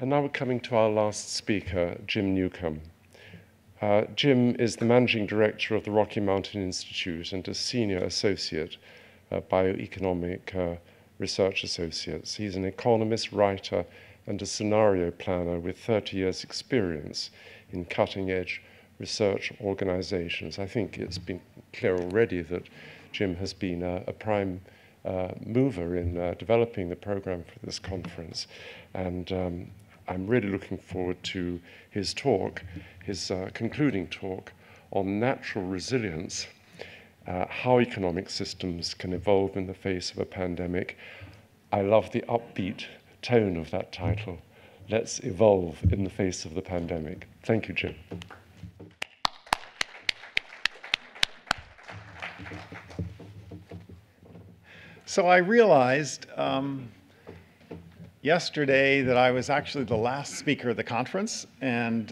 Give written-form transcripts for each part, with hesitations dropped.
And now we're coming to our last speaker, Jim Newcomb. Jim is the managing director of the Rocky Mountain Institute and a senior associate bioeconomic research associates. He's an economist, writer, and a scenario planner with 30 years' experience in cutting-edge research organizations. I think it's been clear already that Jim has been a prime mover in developing the program for this conference. And I'm really looking forward to his talk, his concluding talk on natural resilience, how economic systems can evolve in the face of a pandemic. I love the upbeat tone of that title. Let's evolve in the face of the pandemic. Thank you, Jim. So I realized yesterday that I was actually the last speaker of the conference, and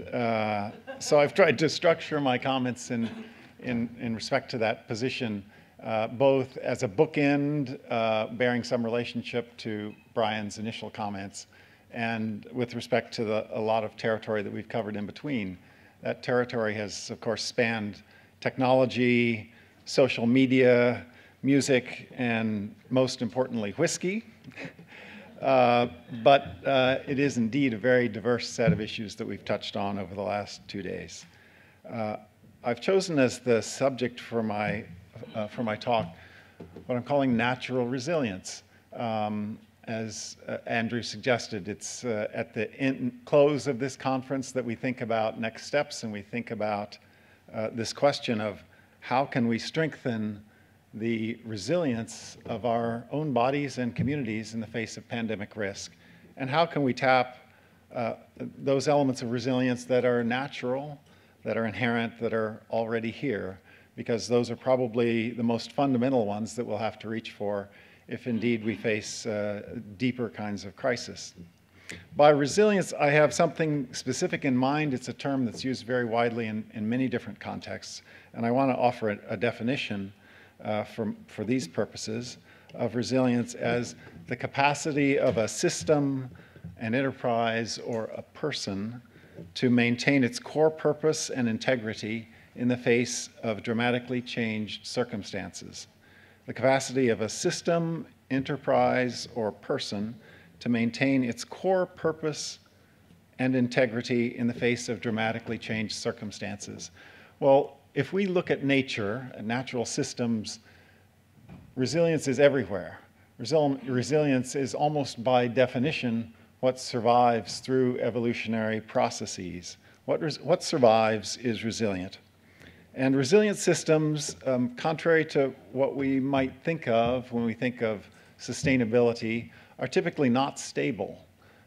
so I've tried to structure my comments in respect to that position, both as a bookend bearing some relationship to Brian's initial comments, and with respect to a lot of territory that we've covered in between. That territory has, of course, spanned technology, social media, music, and most importantly, whiskey. But it is indeed a very diverse set of issues that we've touched on over the last 2 days. I've chosen as the subject for my talk what I'm calling natural resilience. As Andrew suggested, it's at the close of this conference that we think about next steps, and we think about this question of how can we strengthen the resilience of our own bodies and communities in the face of pandemic risk, and how can we tap those elements of resilience that are natural, that are inherent, that are already here, because those are probably the most fundamental ones that we'll have to reach for if indeed we face deeper kinds of crisis. By resilience, I have something specific in mind. It's a term that's used very widely in many different contexts, and I want to offer a definition for these purposes of resilience as the capacity of a system, an enterprise, or a person to maintain its core purpose and integrity in the face of dramatically changed circumstances. The capacity of a system, enterprise, or person to maintain its core purpose and integrity in the face of dramatically changed circumstances. Well, if we look at nature, at natural systems, resilience is everywhere. Resilience is almost by definition what survives through evolutionary processes. What survives is resilient. And resilient systems, contrary to what we might think of when we think of sustainability, are typically not stable.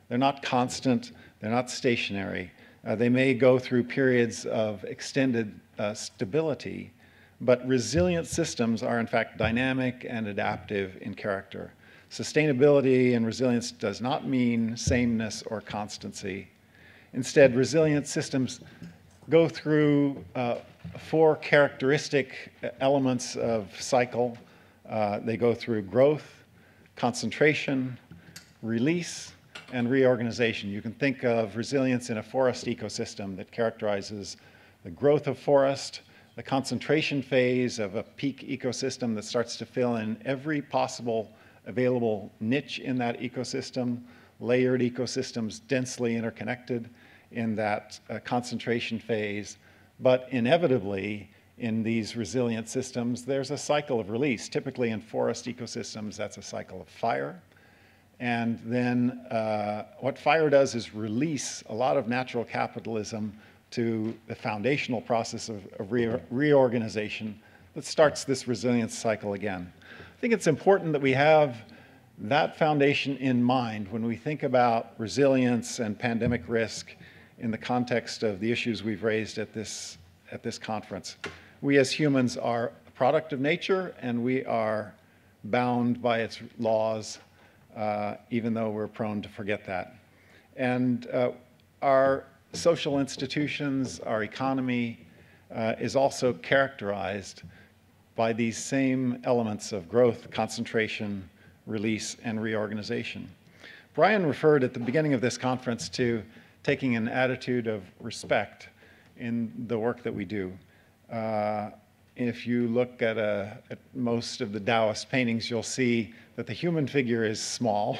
They're not constant, they're not stationary. They may go through periods of extended stability, but resilient systems are in fact dynamic and adaptive in character. Sustainability and resilience does not mean sameness or constancy. Instead, resilient systems go through 4 characteristic elements of cycle. They go through growth, concentration, release, and reorganization. You can think of resilience in a forest ecosystem that characterizes the growth of forest, the concentration phase of a peak ecosystem that starts to fill in every possible available niche in that ecosystem, layered ecosystems densely interconnected in that concentration phase. But inevitably, in these resilient systems, there's a cycle of release. Typically in forest ecosystems, that's a cycle of fire. And then what fire does is release a lot of natural capitalism to the foundational process of reorganization that starts this resilience cycle again. I think it's important that we have that foundation in mind when we think about resilience and pandemic risk in the context of the issues we've raised at this conference. We as humans are a product of nature, and we are bound by its laws, even though we're prone to forget that. And our social institutions, our economy is also characterized by these same elements of growth, concentration, release, and reorganization. Brian referred at the beginning of this conference to taking an attitude of respect in the work that we do. If you look at most of the Taoist paintings, you'll see that the human figure is small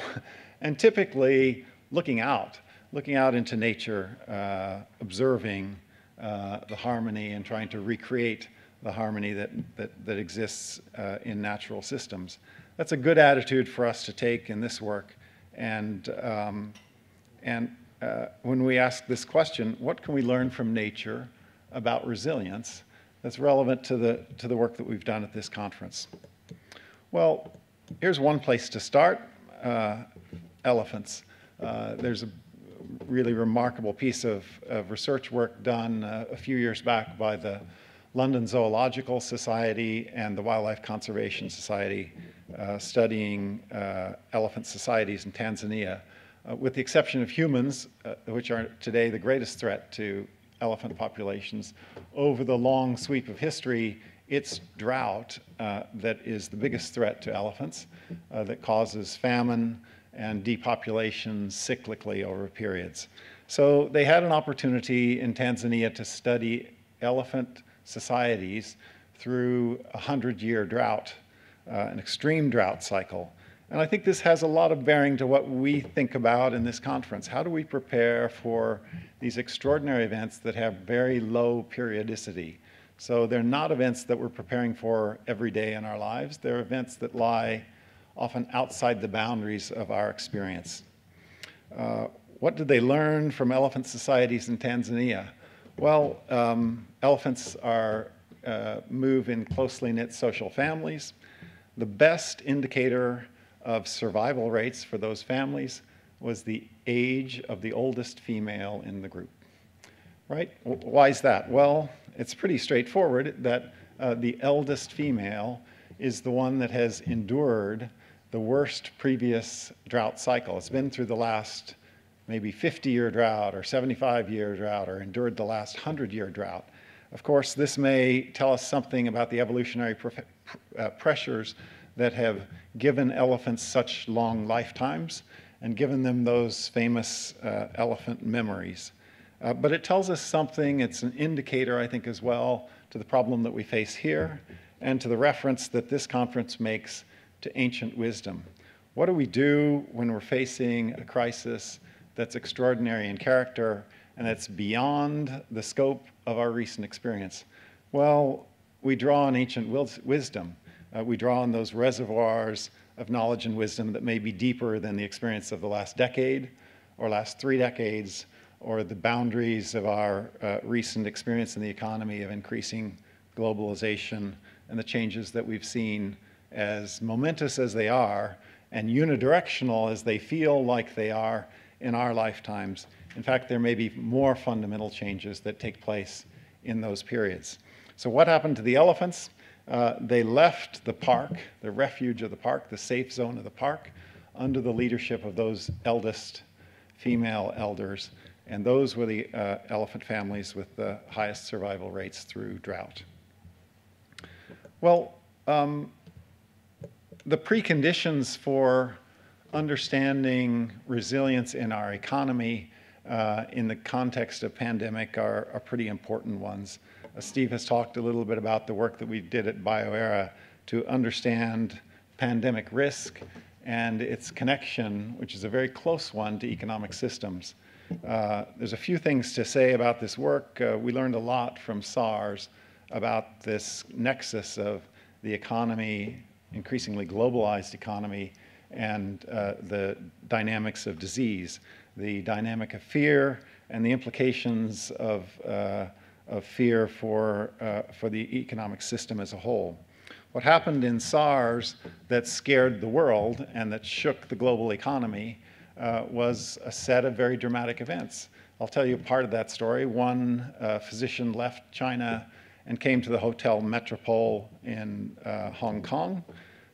and typically looking out into nature, observing the harmony and trying to recreate the harmony that exists in natural systems. That's a good attitude for us to take in this work. And when we ask this question, what can we learn from nature about resilience that's relevant to the work that we've done at this conference? Well, here's one place to start, elephants. There's a really remarkable piece of research work done a few years back by the London Zoological Society and the Wildlife Conservation Society studying elephant societies in Tanzania. With the exception of humans, which are today the greatest threat to elephant populations, over the long sweep of history, it's drought that is the biggest threat to elephants, that causes famine and depopulation cyclically over periods. So they had an opportunity in Tanzania to study elephant societies through a 100-year drought, an extreme drought cycle. And I think this has a lot of bearing to what we think about in this conference. How do we prepare for these extraordinary events that have very low periodicity? So they're not events that we're preparing for every day in our lives. They're events that lie often outside the boundaries of our experience. What did they learn from elephant societies in Tanzania? Well, elephants move in closely knit social families. The best indicator of survival rates for those families was the age of the oldest female in the group. Right? Why is that? Well, it's pretty straightforward that the eldest female is the one that has endured the worst previous drought cycle. It's been through the last maybe 50-year drought or 75-year drought or endured the last 100-year drought. Of course, this may tell us something about the evolutionary pressures that have given elephants such long lifetimes and given them those famous elephant memories. But it tells us something. It's an indicator, I think, as well, to the problem that we face here and to the reference that this conference makes to ancient wisdom. What do we do when we're facing a crisis that's extraordinary in character and that's beyond the scope of our recent experience? Well, we draw on ancient wisdom. We draw on those reservoirs of knowledge and wisdom that may be deeper than the experience of the last decade or last 3 decades or the boundaries of our recent experience in the economy of increasing globalization and the changes that we've seen, as momentous as they are and unidirectional as they feel like they are in our lifetimes. In fact, there may be more fundamental changes that take place in those periods. So what happened to the elephants? They left the park, the refuge of the park, the safe zone of the park, under the leadership of those eldest female elders. And those were the elephant families with the highest survival rates through drought. Well, the preconditions for understanding resilience in our economy in the context of pandemic are pretty important ones. Steve has talked a little bit about the work that we did at BioEra to understand pandemic risk and its connection, which is a very close one, to economic systems. There's a few things to say about this work. We learned a lot from SARS about this nexus of the economy, increasingly globalized economy, and the dynamics of disease, the dynamic of fear, and the implications of fear for the economic system as a whole. What happened in SARS that scared the world and that shook the global economy was a set of very dramatic events. I'll tell you part of that story. One physician left China and came to the Hotel Metropole in Hong Kong,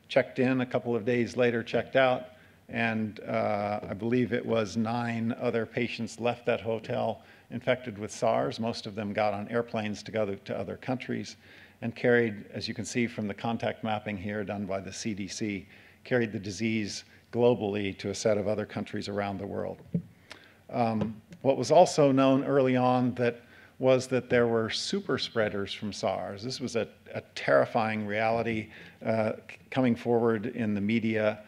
checked in a couple of days later, checked out, and I believe it was 9 other patients left that hotel infected with SARS. Most of them got on airplanes to go to other countries and carried, as you can see from the contact mapping here done by the CDC, carried the disease globally to a set of other countries around the world. What was also known early on was that there were super spreaders from SARS. This was a terrifying reality coming forward in the media.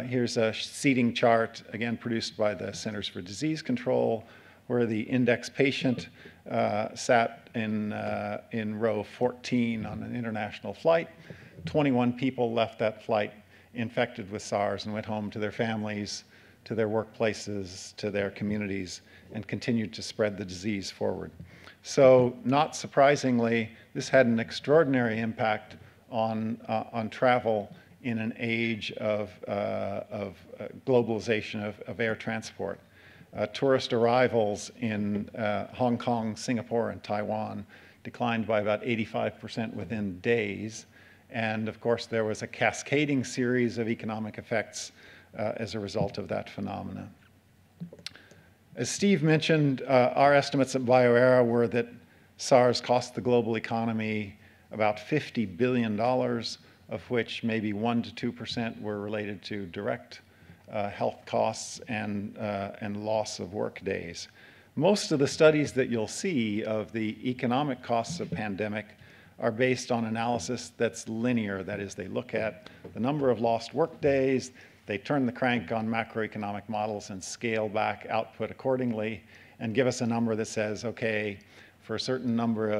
Here's a seating chart, again produced by the Centers for Disease Control, where the index patient sat in row 14 on an international flight. 21 people left that flight infected with SARS and went home to their families, to their workplaces, to their communities, and continued to spread the disease forward. So, not surprisingly, this had an extraordinary impact on travel in an age of globalization of air transport. Tourist arrivals in Hong Kong, Singapore, and Taiwan declined by about 85% within days. And of course, there was a cascading series of economic effects as a result of that phenomenon. As Steve mentioned, our estimates at BioEra were that SARS cost the global economy about $50 billion, of which maybe 1% to 2% were related to direct health costs and loss of work days. Most of the studies that you'll see of the economic costs of pandemic are based on analysis that's linear. That is, they look at the number of lost work days, they turn the crank on macroeconomic models and scale back output accordingly and give us a number that says, okay, for a certain number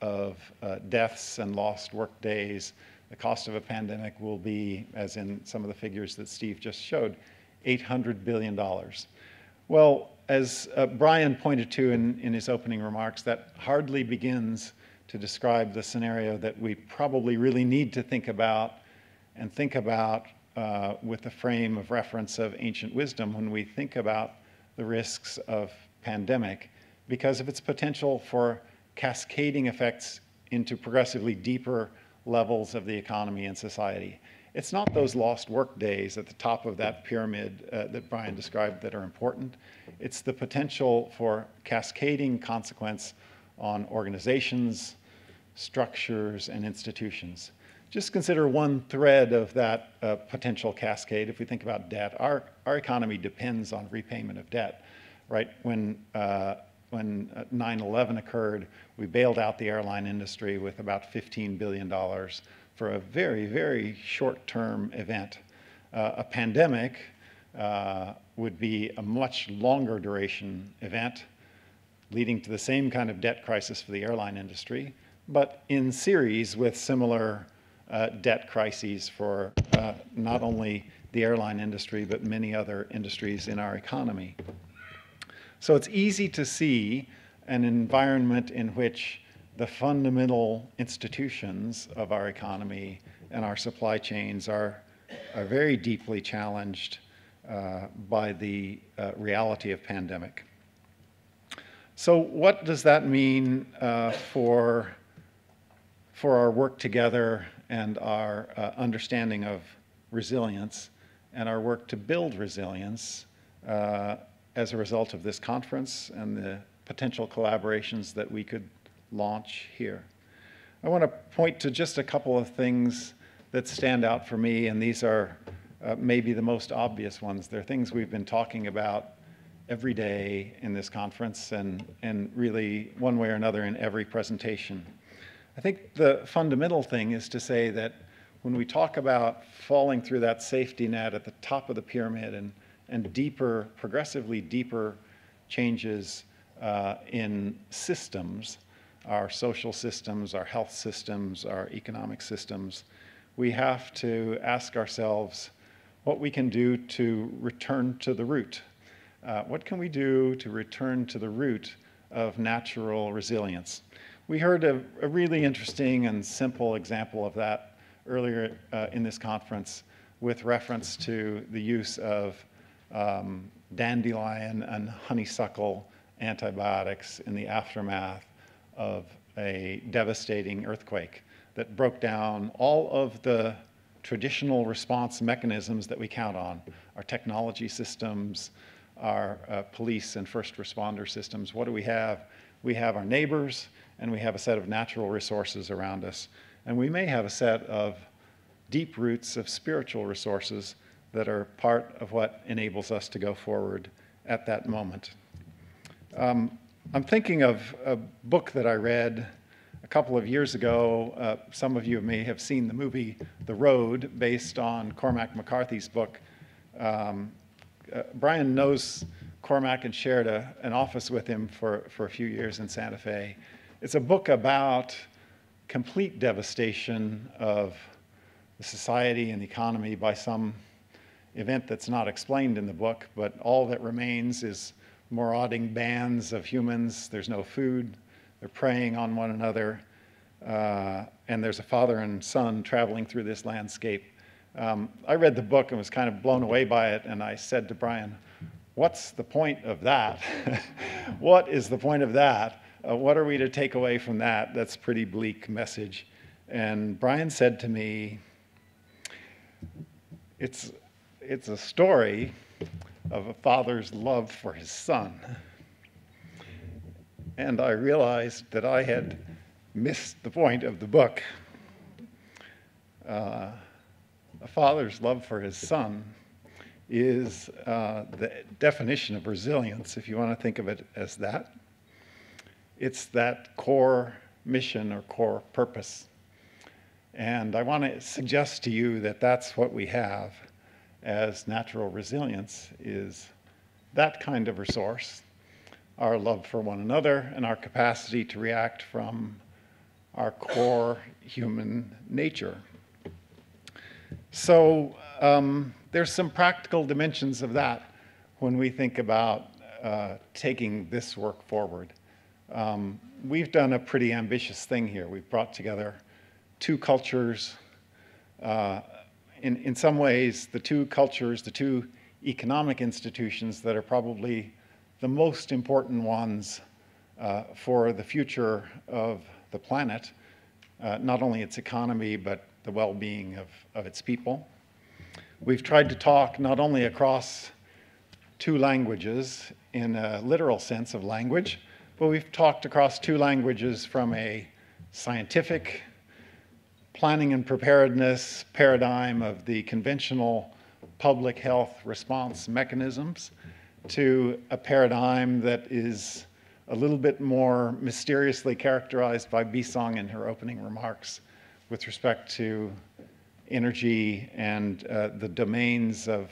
of deaths and lost work days, the cost of a pandemic will be, as in some of the figures that Steve just showed, $800 billion. Well, as Brian pointed to in his opening remarks, that hardly begins to describe the scenario that we probably really need to think about with the frame of reference of ancient wisdom when we think about the risks of pandemic, because of its potential for cascading effects into progressively deeper levels of the economy and society. It's not those lost work days at the top of that pyramid that Brian described that are important. It's the potential for cascading consequence on organizations, structures, and institutions. Just consider one thread of that potential cascade. If we think about debt, our economy depends on repayment of debt, right? When 9/11 occurred, we bailed out the airline industry with about $15 billion for a very, very short-term event. A pandemic would be a much longer duration event, leading to the same kind of debt crisis for the airline industry, but in series with similar debt crises for not only the airline industry, but many other industries in our economy. So it's easy to see an environment in which the fundamental institutions of our economy and our supply chains are very deeply challenged by the reality of pandemic. So what does that mean for our work together and our understanding of resilience and our work to build resilience as a result of this conference and the potential collaborations that we could launch here? I want to point to just a couple of things that stand out for me, and these are maybe the most obvious ones. They're things we've been talking about every day in this conference and really one way or another in every presentation. I think the fundamental thing is to say that when we talk about falling through that safety net at the top of the pyramid and deeper, progressively deeper changes in systems, our social systems, our health systems, our economic systems, we have to ask ourselves what we can do to return to the root. What can we do to return to the root of natural resilience? We heard a really interesting and simple example of that earlier in this conference with reference to the use of dandelion and honeysuckle antibiotics in the aftermath of a devastating earthquake that broke down all of the traditional response mechanisms that we count on, our technology systems, our police and first responder systems. What do we have? We have our neighbors, and we have a set of natural resources around us. And we may have a set of deep roots of spiritual resources that are part of what enables us to go forward at that moment. I'm thinking of a book that I read a couple of years ago. Some of you may have seen the movie The Road, based on Cormac McCarthy's book. Brian knows Cormac and shared an office with him for a few years in Santa Fe. It's a book about complete devastation of the society and the economy by some event that's not explained in the book, but all that remains is marauding bands of humans. There's no food. They're preying on one another. And there's a father and son traveling through this landscape. I read the book and was kind of blown away by it, and I said to Brian, what's the point of that? What is the point of that? What are we to take away from that? That's a pretty bleak message. And Brian said to me, it's a story of a father's love for his son. And I realized that I had missed the point of the book. A father's love for his son is the definition of resilience, if you want to think of it as that. It's that core mission or core purpose. And I want to suggest to you that that's what we have as natural resilience, is that kind of resource, our love for one another and our capacity to react from our core human nature. So there's some practical dimensions of that when we think about taking this work forward. We've done a pretty ambitious thing here. We've brought together two cultures. In some ways, the two cultures, the two economic institutions that are probably the most important ones for the future of the planet, not only its economy, but the well-being of its people. We've tried to talk not only across two languages in a literal sense of language, but we've talked across two languages from a scientific planning and preparedness paradigm of the conventional public health response mechanisms to a paradigm that is a little bit more mysteriously characterized by Bisong in her opening remarks with respect to energy and the domains of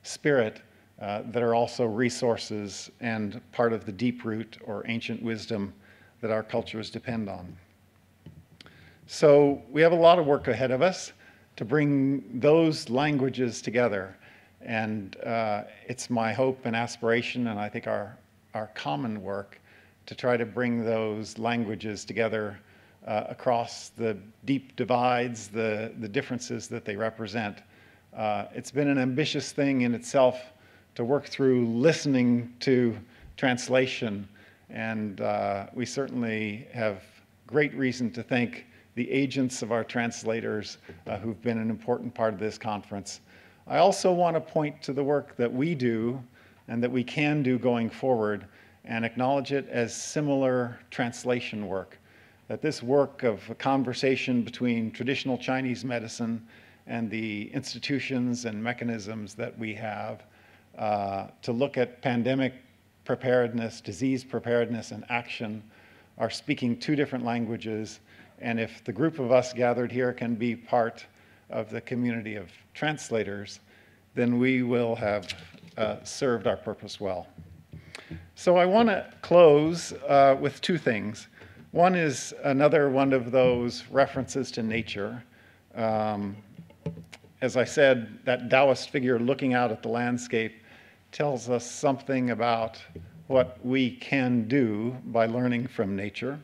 spirit that are also resources and part of the deep root or ancient wisdom that our cultures depend on. So we have a lot of work ahead of us to bring those languages together. And it's my hope and aspiration, and I think our common work, to try to bring those languages together across the deep divides, the differences that they represent. It's been an ambitious thing in itself to work through listening to translation, and we certainly have great reason to thank the agents of our translators who've been an important part of this conference. I also want to point to the work that we do and that we can do going forward and acknowledge it as similar translation work. That this work of a conversation between traditional Chinese medicine and the institutions and mechanisms that we have to look at pandemic preparedness, disease preparedness, and action are speaking two different languages. And if the group of us gathered here can be part of the community of translators, then we will have served our purpose well. So I want to close with two things. One is another one of those references to nature. As I said, that Taoist figure looking out at the landscape tells us something about what we can do by learning from nature.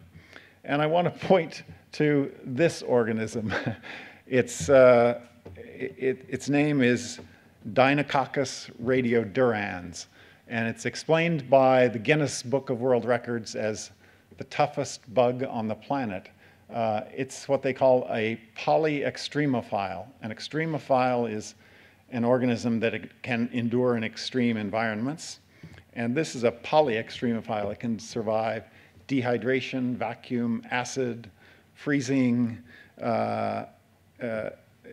And I want to point to this organism. Its name is Deinococcus radiodurans, and it's explained by the Guinness Book of World Records as the toughest bug on the planet. It's what they call a polyextremophile. An extremophile is an organism that can endure in extreme environments, and this is a polyextremophile. It can survive dehydration, vacuum, acid, freezing,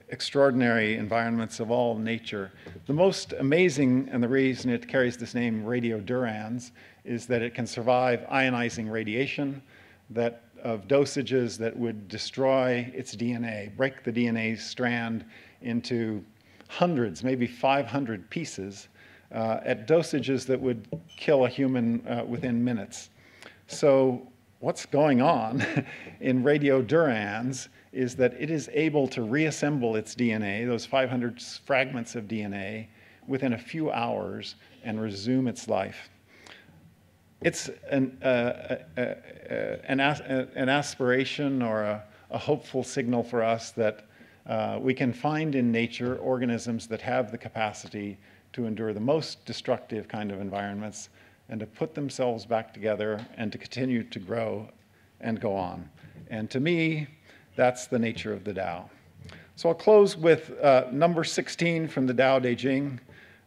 extraordinary environments of all nature. The most amazing, and the reason it carries this name, radiodurans, is that it can survive ionizing radiation of dosages that would destroy its DNA, break the DNA strand into hundreds, maybe 500 pieces, at dosages that would kill a human within minutes. So what's going on in radiodurans is that it is able to reassemble its DNA, those 500 fragments of DNA, within a few hours and resume its life. It's an aspiration or a hopeful signal for us that we can find in nature organisms that have the capacity to endure the most destructive kind of environments and to put themselves back together and to continue to grow and go on. And to me, that's the nature of the Tao. So I'll close with number 16 from the Tao Te Ching,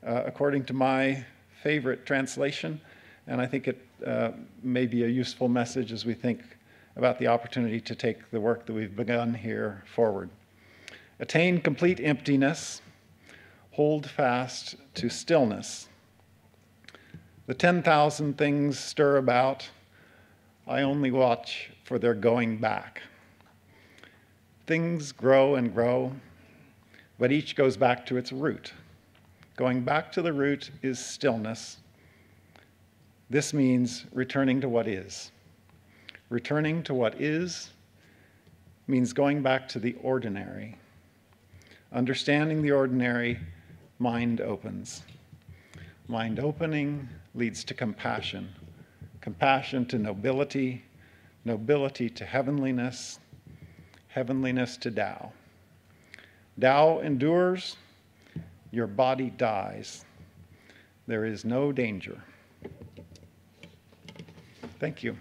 according to my favorite translation. And I think it may be a useful message as we think about the opportunity to take the work that we've begun here forward. Attain complete emptiness, hold fast to stillness. The 10,000 things stir about, I only watch for their going back. Things grow and grow, but each goes back to its root. Going back to the root is stillness. This means returning to what is. Returning to what is means going back to the ordinary. Understanding the ordinary, mind opens. Mind opening leads to compassion. Compassion to nobility, nobility to heavenliness, heavenliness to Tao. Tao endures, your body dies. There is no danger. Thank you.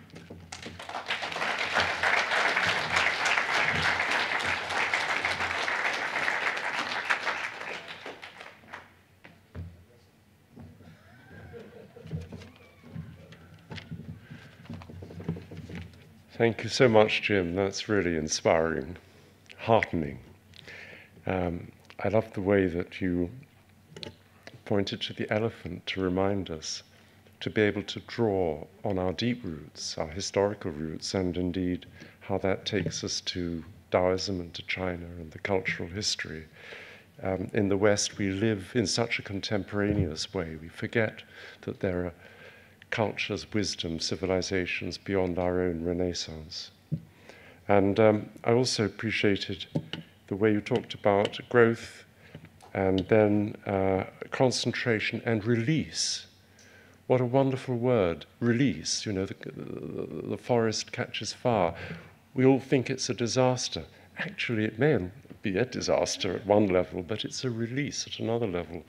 Thank you so much, Jim. That's really inspiring, heartening. I love the way that you pointed to the elephant to remind us to be able to draw on our deep roots, our historical roots, and indeed how that takes us to Taoism and to China and the cultural history. In the West, we live in such a contemporaneous way. We forget that there are cultures, wisdom, civilizations beyond our own Renaissance. And I also appreciated the way you talked about growth and then concentration and release. What a wonderful word, release. You know, the forest catches fire. We all think it's a disaster. Actually, it may be a disaster at one level, but it's a release at another level.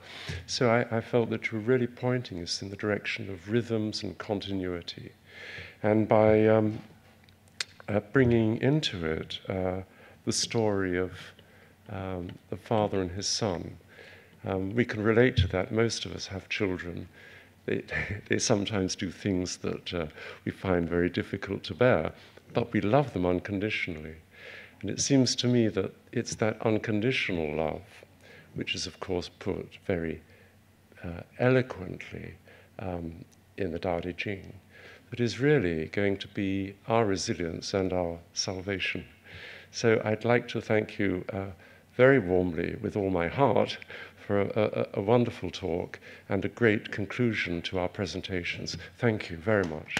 So I felt that you were really pointing us in the direction of rhythms and continuity. And by bringing into it the story of the father and his son, we can relate to that. Most of us have children. They sometimes do things that we find very difficult to bear, but we love them unconditionally. And it seems to me that it's that unconditional love, which is, of course, put very eloquently in the Tao Te Ching, that is really going to be our resilience and our salvation. So I'd like to thank you very warmly, with all my heart, for a wonderful talk and a great conclusion to our presentations. Thank you very much.